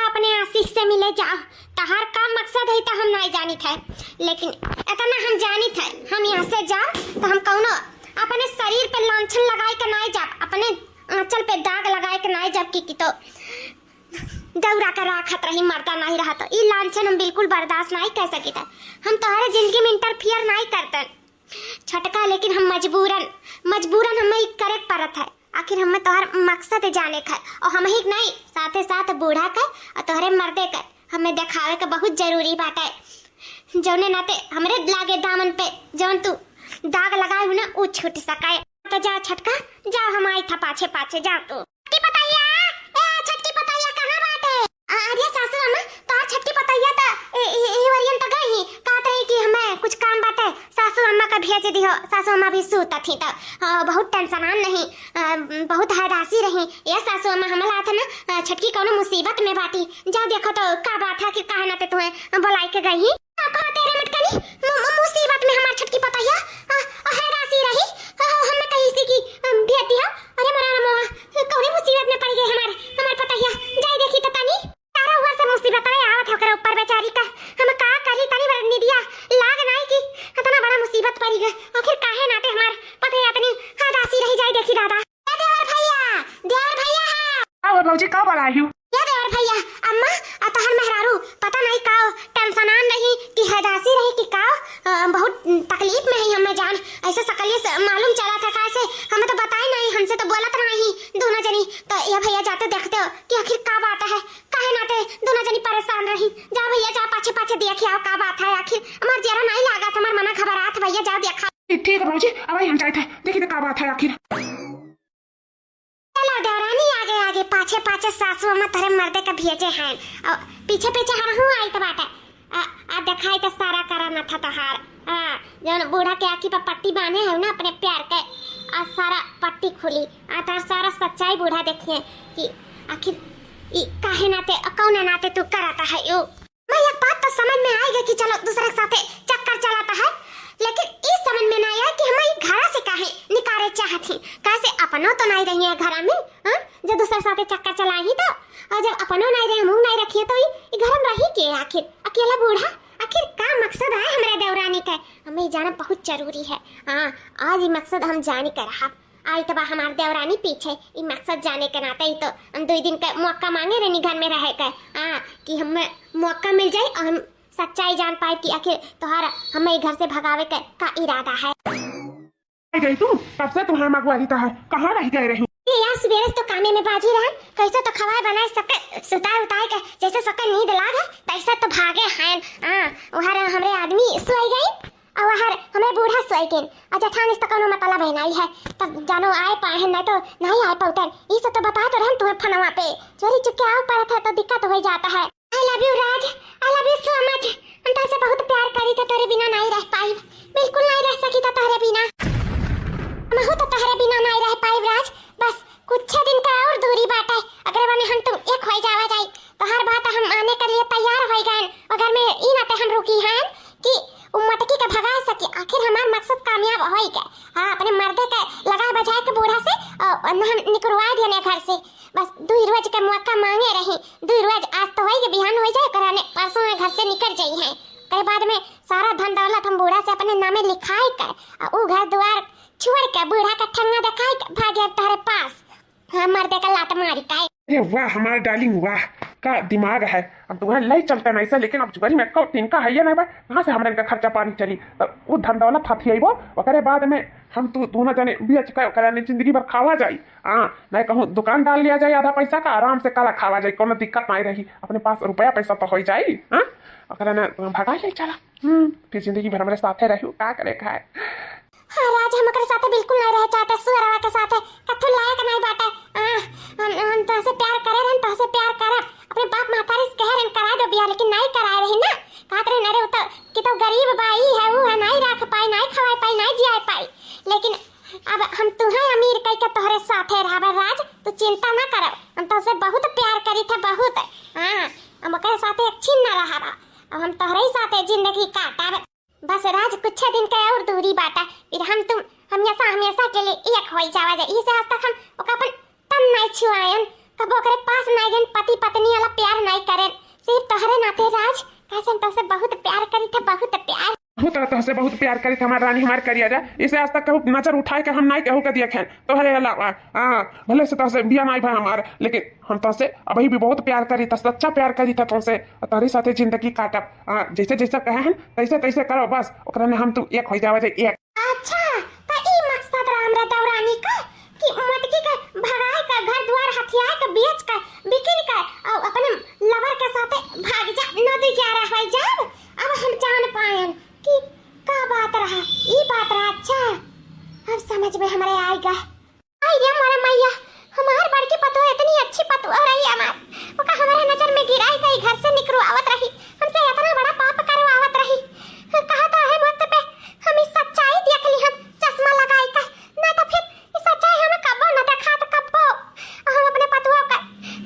अपने आशिक से मिले जाओ तहार का मकसद है तो हम नहीं जानी थे लेकिन इतना हम जानी थे हम यहाँ से जाओ तो हम कौनो अपने शरीर पे लांछन लगाए के नहीं जाब अपने आंचल पे दाग लगाए के नहीं जाब की तो दौरा कर राखत रही मरता नहीं रहा तो ई लांछन हम बिल्कुल बर्दाश्त नहीं कर सकी था। हम तुम्हारे जिंदगी में इंटरफियर नहीं करते छटका, लेकिन हम मजबूरन हमें ई करे पड़त है। आखिर हमें तोहर मकसद जाने का और हम ही नहीं साथे साथ बूढ़ा कर और तोहरे मर्दे कर हमें दिखावे का बहुत जरूरी बात है। जौने नाते हमरे लागे दामन पे जौन तू दाग लगाए हो ना वो छूट सकाए। तो जा छटका जा, हम आई था पाछे पाछे जा तू। छटकी पतैया, ए छटकी पतैया कहां बाटे? अरे सासू अम्मा तोहर छटकी पतैया त ए वरियन त गई कहत रही कि हमें कुछ काम बाटे सासू अम्मा का भेज दियो। सासू अम्मा भी सूत थी त बहुत टेंशन नहीं, बहुत हदासी रही। ये सासू अम्मा हमला था ना छटकी कोनो मुसीबत में बाटी। जा देखो तो का बात है कि काहे ना ते तुम्हें बुलाई के गई का तेरे मटकनी मुसीबत में हमार छटकी पतैया हदासी रही। हमें कहीं से की भेज दिया। अरे मरा मोआ कौन मुसीबत में पड़ गई हमार पतैया। जाई देखी तो तनी तारा हुआ से मुसीबत में आवत होकर ऊपर बेचारी का हम का करी तनी बरनी दिया लाग नहीं की इतना बड़ा मुसीबत पड़ गई। आखिर काहे नाते हमार पतैया इतनी हदासी रही। जाई देखी दादा देवर भैया आओ बाबूजी का बुलाई हूं? ये देवर भैया अम्मा तहर मेहरारू पता नहीं का टेंशनान रही कि हदासी रही कि का बहुत तकलीफ में है। हमें जान ऐसे सकलिए से मालूम चला था कैसे हमें तो बताई नहीं, हमसे तो बोलत नहीं दोनों जनी। तो ये भैया जाते देखते हो कि आखिर का बात है काहे नाते दोनों जनी परेशान रही। जा भैया जा पाछे पाछे देखिए आओ का बात है। आखिर हमार जरा नहीं लगा था, हमार मना घबरात भैया जा देखा। ठीक है बाबूजी अब हम जाए थे देखिए का बात है आखिर। चलो देवरानी आगे आगे पाछे पाछे सासू अम्मा तेरे मर्दे का भेजे हैं और पीछे पीछे हम हूं आई तो बाटा आ दिखाई तो सारा करा न था तहार जन बूढ़ा के आखी पर पट्टी बांधे है ना अपने प्यार के आ सारा पट्टी खुली आ तार सारा सच्चाई बूढ़ा देखिए कि आखिर ई काहे नाते कौन नाते तू कराता है यो। मैं एक बात तो समझ में आएगा कि चलो दूसरे के साथे चक्कर चलाता है, लेकिन इस समझ में ना आया कि हम ई घर से काहे निकारे चाहती। कैसे अपनो तो नहीं रही है घर में जो दूसरे साथे चक्कर चलाई तो और जब अपनो नहीं रहे मुंह नहीं रखिए तो ई घर में रही के आखिर अकेला बूढ़ा आखिर का मकसद है हमारे देवरानी का हमें जाना बहुत जरूरी है। आज ये मकसद हम जाने का रहा आई तबा हमारे देवरानी पीछे ये मकसद जाने के नाते ही तो हम 2 दिन का मौका मांगे रहनी घर में रह कर कि हमें मौका मिल जाए और हम सच्चाई जान पाए कि आखिर तुम्हारा हमें घर से भगावे का इरादा है। गई तू कब से तुम्हारा मगवारी था कहाँ रह गए रही? यार सवेरे तो कामे में बाजी रहा कैसे तो खवाए बनाए सके सुताए उताए के जैसे सके नींद लाग तैसे तो भागे हैं वहां हमरे आदमी सोई गई और वहां हमें बूढ़ा सोई गई और जठान इस तक मतलब है नहीं है तब जानो आए पाए हैं नहीं तो नहीं आए पाउतन ये सब तो बता तो रहन तुम्हें फनवा पे चोरी चुपके आओ पड़ा था तो दिक्कत हो जाता है। I love you Raj, I love you so much. हम तो से बहुत प्यार करी तो तेरे बिना नहीं रह पाई, बिल्कुल नहीं रह सकी तो तेरे बिना मैं तो तेरे बिना नहीं रह पाई राज। बस कुछ दिन का और दूरी बात है अगर बने हम तुम एक हो जावा जाए तो हर बात हम आने के लिए तैयार हो गए अगर मैं ई नाते हम रुकी हैं कि मटकी के भगा सके। आखिर हमारा मकसद कामयाब हो ही गया। अपने मर्दे के लगा बजाए के बूढ़ा से हम निकलवा दिए घर से। बस 2 रोज का मौका मांगे रही 2 रोज आज तो होई बिहान हो जाए कराने परसों में घर से निकल जाई है कई बाद में सारा धन दौलत हम बूढ़ा से अपने नामे लिखाई कर वो घर द्वार छोड़ के बूढ़ा का ठंगा दिखाई के भागे तारे पास मर्दे का लात मारी का। अरे वाह हमारा डार्लिंग वाह का दिमाग है। अब तुम्हारे लाई चलता नहीं सर लेकिन अब जुगारी में कौ तिनका है ये ना भाई कहाँ से हमारे इनका खर्चा पानी चली वो धन दौलत हाथी आई वो वगैरह बाद में हम तो दोनों जने बेच कराने जिंदगी भर खावा जाए नहीं कहूँ दुकान डाल लिया जाए आधा पैसा का आराम से काला खावा जाए कोनो दिक्कत नहीं रही अपने पास रुपया पैसा तो हो जाए अगर ना भगा जाए चला फिर जिंदगी भर हमारे साथ रही क्या करे का है। हाँ राज हम अगर साथे बिल्कुल नहीं रह चाहते सुअरवा के साथे कथु लायक नहीं बाटे हम तो से प्यार करे रहन तो से प्यार कर अपने बाप मातारी से कह रहन करा दो बियाह लेकिन नहीं कराए रही ना कहत रहे नरे तो कि तो गरीब बाई है वो है नहीं रख पाई नहीं खवाए पाई नहीं जिया पाई लेकिन अब हम तुम्हें अमीर कह के तोहरे साथे रहबे राज तू चिंता ना कर हम तो से बहुत प्यार करी थे बहुत हम ओकरे साथे अच्छी ना रहबा अब हम तोहरे साथे जिंदगी काटा बस राज कुछ दिन का और दूरी बाटा फिर हम तुम हमेशा के लिए एक हो जावा जाए इसे आज तक हम ओका अपन तन नहीं छुआयन कब ओकरे पास नहीं गन पति पत्नी वाला प्यार नहीं करें सिर्फ तोहरे नाते राज कैसे हम तो से बहुत प्यार करी थे बहुत प्यार। तू तो से बहुत प्यार करी थी हमारा रानी हमारे करिया जा इसे आज तक कहू नजर उठाए के हम नहीं कहू के देखे तो हरे अलावा भले से तोसे बिया नहीं भाई हमार लेकिन हम तोसे अभी भी बहुत प्यार करी था सच्चा प्यार करी था तुमसे तोहरी साथे जिंदगी काटब जैसे जैसे कहे हैं तैसे तैसे करो बस ओकरा में हम तू एक हो जावे एक। अच्छा त ई मकसद रहा हमरा दौरानी का कि मटकी का भगाए का घर द्वार हथियार का बेच का बिकिन का और अपने लवर के साथे भाग जा नदी के रह जाब अब हम जान पाएन कि का बात रहा ई बात रहा। अच्छा अब समझ में हमारे आएगा आई रे हमारे मैया हमार बड़की पतो इतनी अच्छी पतो रही हमार ओका हमारे नजर में गिराई कई घर से निकलवावत रही हमसे इतना बड़ा पाप करवावत रही कहा था है वक्त पे हम इस सच्चाई देख ली हम चश्मा लगाई का ना तो फिर इस सच्चाई हमें कब्बो ना देखा तो कब्बो हम अपने पतुआ का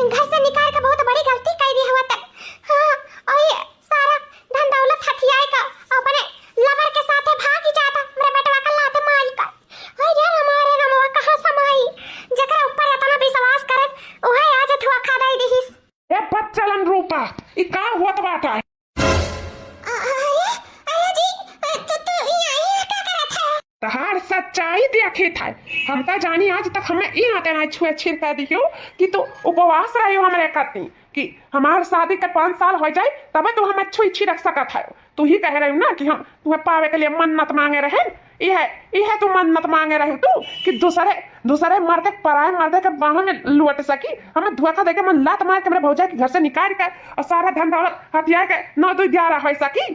घर से निकाल के बहुत बड़ी गलती कर दी हुआ तक हां और ये सारा धन दौलत हथियाए का अपने लवर के साथ भाग ही जाता मेरे बेटवा का लाते माई का हाय यार हमारे नमवा कहां समाई जकरा ऊपर इतना विश्वास करत ओहे आज धोखा खा दई दिहिस ए बच्चलन रूपा ई का होत बाटा तहार सच्चाई देखे था हम तो जानी आज तक हमें ई नाते ना छुए छिड़का दियो कि तू उपवास रहियो हमरे करती कि हमार शादी के 5 साल हो जाए तब तू हमें छुई छिड़क सकत है तू ही कह रही ना कि हम तुम्हें पावे के लिए मन्नत मांगे रहे यह तू मन्नत मांगे रही तू कि दूसरे मर्द के पराए मर्द के बाहों में लुट सकी हमें धोखा देके मन लात मार के मेरे भौजा के घर से निकाल के और सारा धन दौलत हथियार के 9-2-11 हो सकी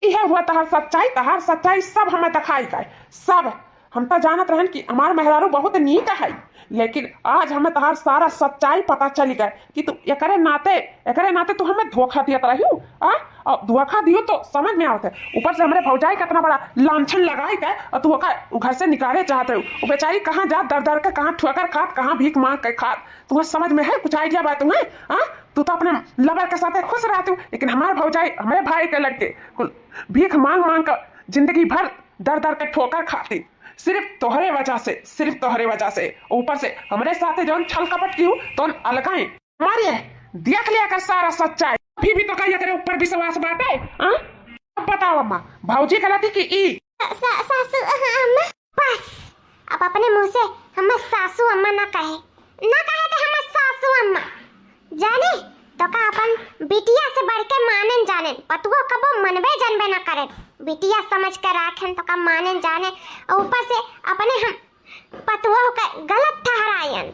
यह हुआ तहार सच्चाई सब हमें दिखाई गए सब हम तो जानत रहन कि हमार मेहरारू बहुत नीक है लेकिन आज हमें तहार सारा सच्चाई पता चली गए कि तू एकरे नाते तू हमें धोखा दिया रही और धोखा दियो तो समझ में आवत है ऊपर से हमारे भौजाई का इतना बड़ा लांछन लगाई गए और तू घर से निकाले चाहते हो वो बेचारी कहाँ जा दर के कहाँ ठोकर खात कहाँ भीख मांग के खात तुम्हें समझ में है कुछ आइडिया बात तुम्हें तू तो अपने लवर के साथ खुश रहती हूँ लेकिन हमारे भौजाई हमारे भाई के लड़के भीख मांग मांग कर जिंदगी भर दर के ठोकर खाती सिर्फ तोहरे वजह से ऊपर से हमारे साथ जो छल कपट की तो अलगाई मारिए देख लिया कर सारा सच्चाई अभी भी तो कहिए तेरे ऊपर विश्वास बात है अब बताओ अम्मा भौजी गलती की ई सासू अम्मा बस अब अपने मुंह से हम सासू अम्मा ना कहे तो हम सासू अम्मा जाने तो का अपन बिटिया से बढ़ के मानन जाने पतुओ कबो मनबे जनबे ना करे बिटिया समझ कर राखन तो का मानन जाने और ऊपर से अपने हम पतुओ का गलत ठहरायन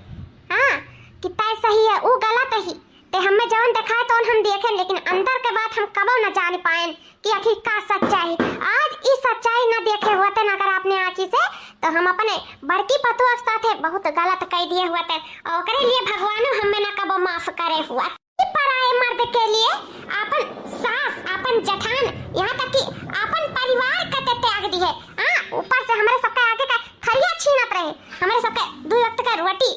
कि तय सही है वो गलत ही ते हमें जवन दिखाए तो हम देखें लेकिन अंदर के बात हम कबो न जान पाएं कि आखिर का सच्चाई आज इस सच्चाई न देखे होते न अगर अपने आँखी से तो हम अपने बड़की पतुआ के साथ बहुत गलत कह दिए होते और करे लिए भगवान हमें न कबो माफ करे हुआ पराए मर्द के लिए अपन सास अपन जेठान यहाँ तक कि अपन परिवार का त्याग दिए ऊपर से हमारे सबके आगे का थरिया छीनत रहे हमारे सबके 2 वक्त का रोटी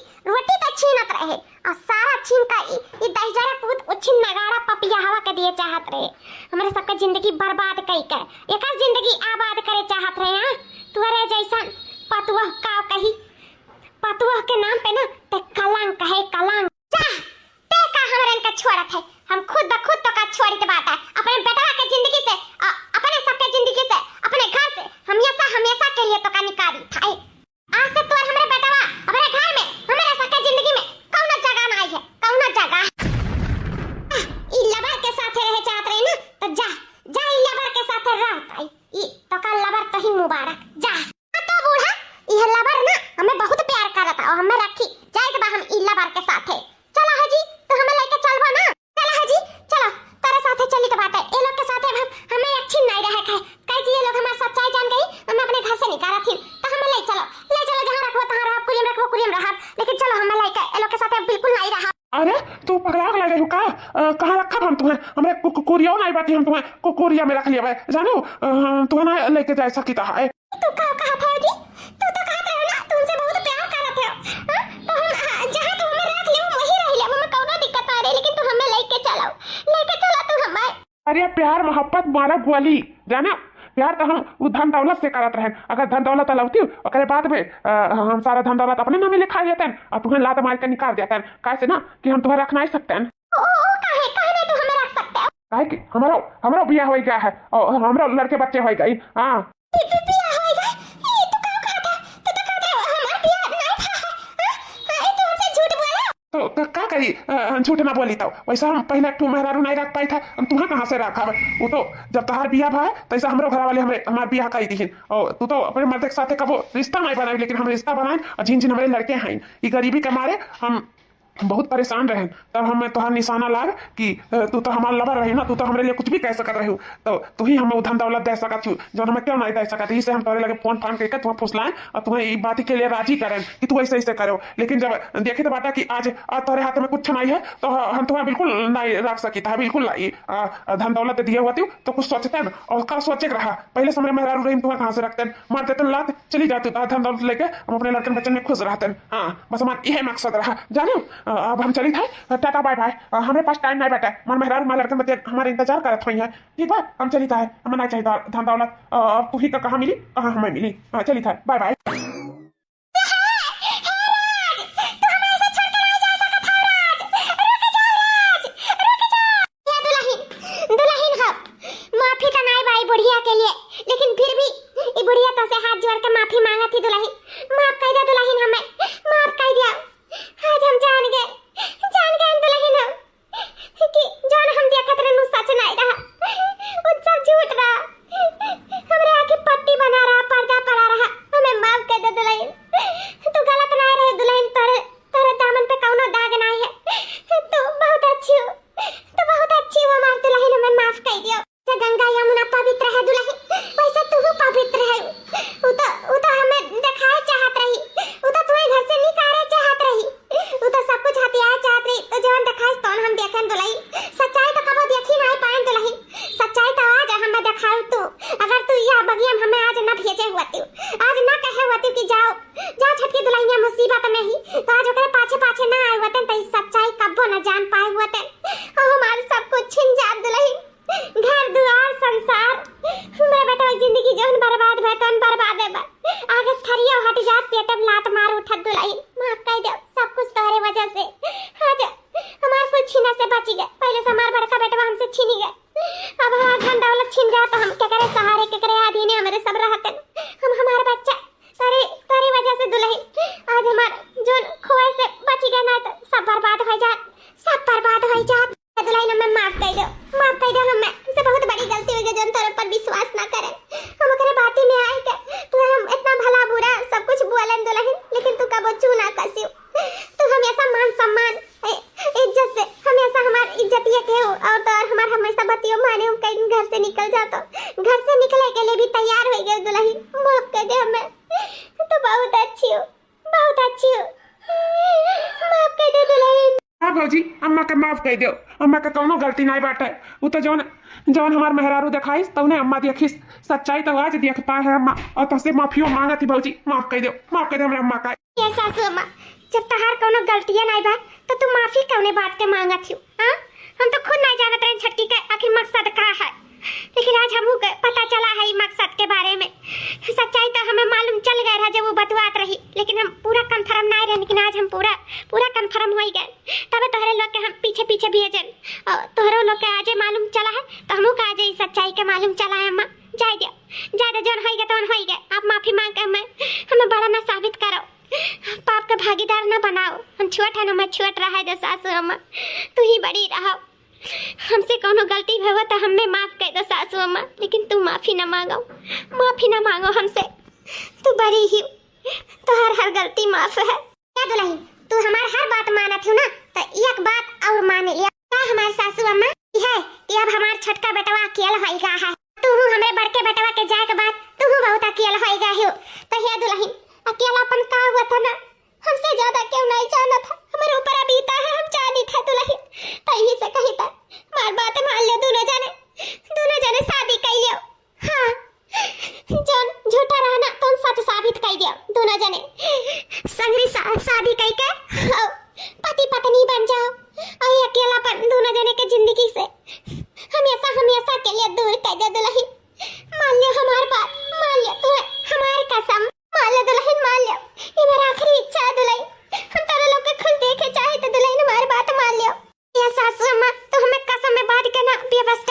तो छीनत रहे और सारा छीन का ये 10 जरा कूद उछिन नगाड़ा पपिया हवा के दिए चाहत रहे हमारे सबके जिंदगी बर्बाद कई कर एक जिंदगी आबाद करे चाहत रहे तुअरे जैसा पतुआ का कही पतुआ के नाम पे ना ते कलंक है कलंक हमरन का छोड़त है हम खुद ब खुद तो का छोड़ी के बात है अपने बेटा के जिंदगी से अपने सबके जिंदगी से अपने घर से हमेशा के लिए तो का निकाली था आज से तो हमरे बेटा अपने घर में हमारे सबके जिंदगी में कौन जगह नहीं है कौन जगह ई लवर के साथ रहे चाहत रही ना तो जा ई लवर के साथ रह ई तो का लवर तो ही मुबारक जा तो बूढ़ा ई लवर ना हमें बहुत प्यार करता और हमें रखी जाए के बा हम ई लवर के साथ चला हाजी तो हमें लेके चलबो ना चला हाजी चलो तेरे साथे चली तो बात है ये लोग के साथे हमें अच्छी नहीं रहे काहे कि ये लोग हमारी सच्चाई जान गई हमें अपने घर से निकाला थी तो हमें ले चलो जहां रखो तहां रहो कुरियम रखो लेकिन चलो हमें लेके ये लोग के साथे बिल्कुल नहीं रहा अरे तू पगला गई का कहाँ रखा हम तुम्हें हमारे कुरिया नहीं बाती हम तुम्हें कुरिया में रख लिया जानो तुम्हें ना लेके जा सकी था तू कहा फौजी तू तो कहत रहे ना तुमसे बहुत प्यार करत है तो हम जहां तू हमें रख ले वही रह ले हमें कोनो दिक्कत आ रही लेकिन तू हमें लेके चला तू हमें अरे प्यार मोहब्बत मारा गोली जाना प्यार तो हम वो धन दौलत से करत रहे अगर धन दौलत अलवती और बाद में हम सारा धन दौलत अपने नाम लिखा देते हैं और तुम्हें लात मार के निकाल देते हैं कैसे ना कि हम तुम्हें रख नहीं सकते हैं काहे कि हमारा बियाह हो गया है और हमारा लड़के बच्चे हो गए। हाँ बिया होएगा ये तो का खाता तो कहता हमार बिया नहीं था ये तो हमसे झूठ बोला। तो का करी झूठ ना बोली तो वैसा हम पहले एक मेहरारू नहीं रख पाई था, हम तुम्हें कहाँ से रखा है। वो तो जब तहार बियाह भा तैसा हमरो घर वाले हमार बियाह कर दी और तू तो अपने मर्द के साथ कबो रिश्ता नहीं बनाई, लेकिन हम रिश्ता बनाए और जिन जिन हमारे लड़के हैं ये गरीबी के मारे हम बहुत परेशान रहे। तब हमें तुहार निशाना लाग कि तू तो हमारा लवर रही ना, तू तो हमारे लिए कुछ भी कह सकत रही, तो तू ही हमें धन दौलत दे सकत छू जो हमें क्यों नहीं दे सकत। इसे हम तोरे लगे फोन फान करके तुम्हें फुसलाएं और तुम्हें ये बात के लिए राजी करें कि तू ऐसे ऐसे करो। लेकिन जब देखे तो बाटा कि आज तोरे हाथ में कुछ नहीं है तो हम तुम्हें बिल्कुल नहीं रख सकी था, बिल्कुल नहीं धन दौलत दिए हुआ तो कुछ सोचते न और का सोचे रहा। पहले समय में मेहरारू रही तुम्हें कहाँ से रखते मार देते लात चली जाती धन दौलत लेके हम अपने लड़के बच्चन में खुश रहते। हाँ बस हमारा यह मकसद रहा जानो। अब हम चली था टाटा बाय बाय, हमारे पास टाइम नहीं बैठा, मन मेहरारू मार लड़के बच्चे हमारे इंतजार करत हुई है। ठीक है हम चली था, हमें नहीं चाहिए धन दौलत, तू ही का कहाँ मिली कहाँ हमें मिली। चली था बाय बाय। बुढ़िया के लिए लेकिन फिर भी ये बुढ़िया तो से हाथ जोड़ के माफी मांगा थी दुल्हन, माफ कर दे दुल्हन, हमें माफ कर दिया। आज हम जान गए दुल्हन कि जान हम देखत रहनु सच नहीं रहा, वो सब झूठ रहा, हमरे आंखें पट्टी बना रहा, पर्दा पड़ा रहा। हमें माफ कर दे दुल्हन, तू गलत नहीं रहे दुल्हन, तेरे दामन पे कौनो दाग नहीं है, तू बहुत अच्छी हो, तू बहुत अच्छी हो हमार दुल्हन, हमें माफ कर दियो। गंगा यमुना पवित्र है दुल्हन, वैसे तू पवित्र है। वो तो हमें दिखाए चाहत रही, वो तो तुम्हें घर से निकाले चाहत रही, वो तो सब कुछ हथियार चाहत रही, तो जवन दिखाए तो हम देखें दुल्हन। सच्चाई तो कबो देखी नहीं पाए दुल्हन, सच्चाई तो आज हमें दिखाओ तू। अगर तू यह बगिया हमें आज न भेजे हुआती, आज न कहे हुआती कि जाओ जाओ छटकी दुल्हनिया मुसीबत में ही, तो आज ओकरे पाछे पाछे ना आए होते तो सच्चाई कबो न जान पाए होते और हमारे सब कुछ छिन जात दुल्हन, घर दुआर संसार मैं बेटा जिंदगी जोन बर्बाद भय तन बर्बाद है। आगे थरिया हट जात पेट में लात मार उठत दुल्हन, माफ कर दे, सब कुछ तोहरे वजह से। आज हमार कुछ छीना से बच गए, पहले से हमार बड़का बेटा हमसे छीनी गए, अब हमारा धन दौलत छिन जाए तो हम क्या करे, सहारे के करे अधीन हमारे सब रहते हम, हमारा बच्चा तारी वजह से दुल्हन आज हमार जोन खोए से बच गए ना तो सब बर्बाद हो जात, सब बर्बाद हो जात। दुल्हन हमें माफ कर दो, माफ कर दो, हमें से बहुत बड़ी गलती हो गई जो हम तेरे पर विश्वास ना करें, हम ओकरे बातें में आए के तू हम इतना भला बुरा सब कुछ बोलन दुल्हन, लेकिन तू कबो चू ना कसियो, तू हमेशा मान सम्मान इज्जत से हमेशा हमार इज्जत ये के हो और तो हमार हमेशा बतियो माने हम कहीं घर से निकल जातो, घर से निकले के लिए भी तैयार हो गए दुल्हन, माफ कर दे हमें, तू बहुत अच्छी हो, बहुत अच्छी हो, माफ कर दे दुल्हन। हाँ भौजी अम्मा के माफ कर दो, अम्मा का कौनो गलती नहीं बाटे, वो तो जौन हमार मेहरारू दिखाई तो उन्हें अम्मा देखी सच्चाई तो आज देखता है अम्मा, और तुझसे माफियो मांगा थी भौजी, माफ कर दो हमारे अम्मा का। ये सासू अम्मा जब तहार कौनो गलतियां नहीं बा तो तू माफी कौने बात के मांगा थी? हां हम तो खुद नहीं जानत रहे छटकी के आखिर मकसद का है, लेकिन आज हमहू के पता चला है मकसद के बारे में। सच्चाई तो हमें मालूम चल गया है जब वो बतवात रही, लेकिन हम पूरा कंफर्म नहीं रहे, लेकिन आज हम पूरा कंफर्म हो गए। तबे तोहरे लोग के हम पीछे पीछे भेजन और तोहरे लोग के आज मालूम चला है तो हमहू का आज सच्चाई के मालूम चला है। अम्मा जाए दे जोन हो गए तो हो गए, आप माफी मांग के हमें बड़ा ना साबित करो, पाप के भागीदार ना बनाओ, हम छुअट है ना मैं छुअट रहा है जो सासू अम्मा, तू ही बड़ी रहो, हमसे कोनो गलती हुआ तो हमें माफ कर दो सासू अम्मा, लेकिन तू माफी ना मांगो हमसे, तू बड़ी ही, तो हर गलती माफ है। क्या दुल्हन तू हमार हर बात मानत हो ना, तो एक बात और मान लिया का हमार सासू अम्मा है कि अब हमार छोटका बेटवा अकेला होइगा है, तू हमरे बड़के बेटवा के जाए के बाद तू बहुत अकेला होइगा हो, तो हे दुल्हन अकेलापन का हुआ था ना, हमसे ज्यादा क्यों नहीं जाना था, हमारे ऊपर बीता है, हम जानी था दुल्हन, तो यही से कही था मार बात मान लो, दोनों जने शादी कर लियो। हाँ जन झूठा रहना तो सच साबित कर दियो, दोनों जने संगरी शादी करके पति पत्नी बन जाओ, और ये अकेलापन दोनों जने के जिंदगी से हमेशा के लिए दूर कर दो दुल्हन। मान लियो हमारी बात, मान लियो तुम्हें हमारी कसम, मान लियो दुल्हन, मान लियो, ये मेरा आखिरी इच्छा है दुल्हन, हम तारे लोग के खुश देखे चाहे तो दुल्हन हमारी बात मान लियो। ये सासू अम्मा तो हमें कसम में बात के ना व्यवस्था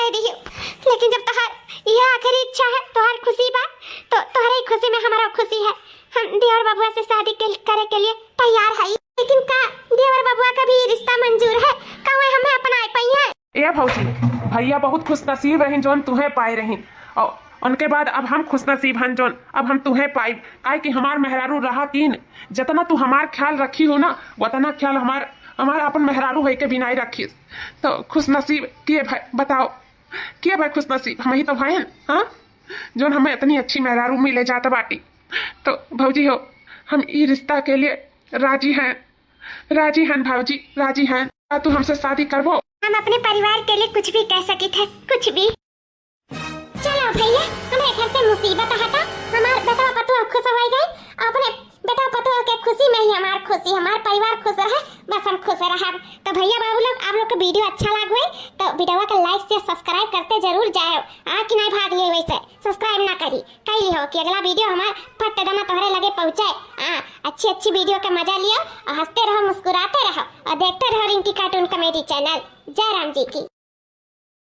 करे के लिए तैयार है, लेकिन का देवर बबुआ का भी रिश्ता मंजूर है, का वे हमें अपना पाई है। ए भौजी, भैया बहुत खुश नसीब रही जोन तुम्हें पाए रही, और उनके बाद अब हम खुश नसीब हन जोन अब हम तुम्हें पाई, काहे कि हमार मेहरारू रहा तीन, जितना तू हमार ख्याल रखी हो ना उतना ख्याल हमार अपन मेहरारू है के बिना ही रखी। तो खुश नसीब किए भाई, बताओ किए भाई खुश नसीब हम ही तो भाई हैं, हाँ, जोन हमें इतनी अच्छी मेहरारू मिले जाता बाटी। तो भौजी हो, हम ये रिश्ता के लिए राजी हैं भाजी, राजी हैं। क्या तू हमसे शादी करबो? हम अपने परिवार के लिए कुछ भी कह सकी थे, कुछ भी। चलो भैया, हमारे घर से मुसीबत हटा, हमार बेटा पतुआ खुश हो गई, अपने बेटा पतुआ के खुशी में ही हमार खुशी, हमार परिवार खुश रहे, बस हम खुश रहे। तो भैया बाबू लोग, आप लोग को वीडियो अच्छा लग हुई तो वीडियो को लाइक से सब्सक्राइब करते जरूर जाओ। कि नहीं भाग लिए वैसे सब्सक्राइब ना करी कही हो कि अगला वीडियो हमार फट दमा तोहरे लगे पहुंचाए। अच्छी वीडियो का मजा लियो और हंसते रहो, मुस्कुराते रहो और देखते रहो रिंकी कार्टून कॉमेडी चैनल। जय राम जी की।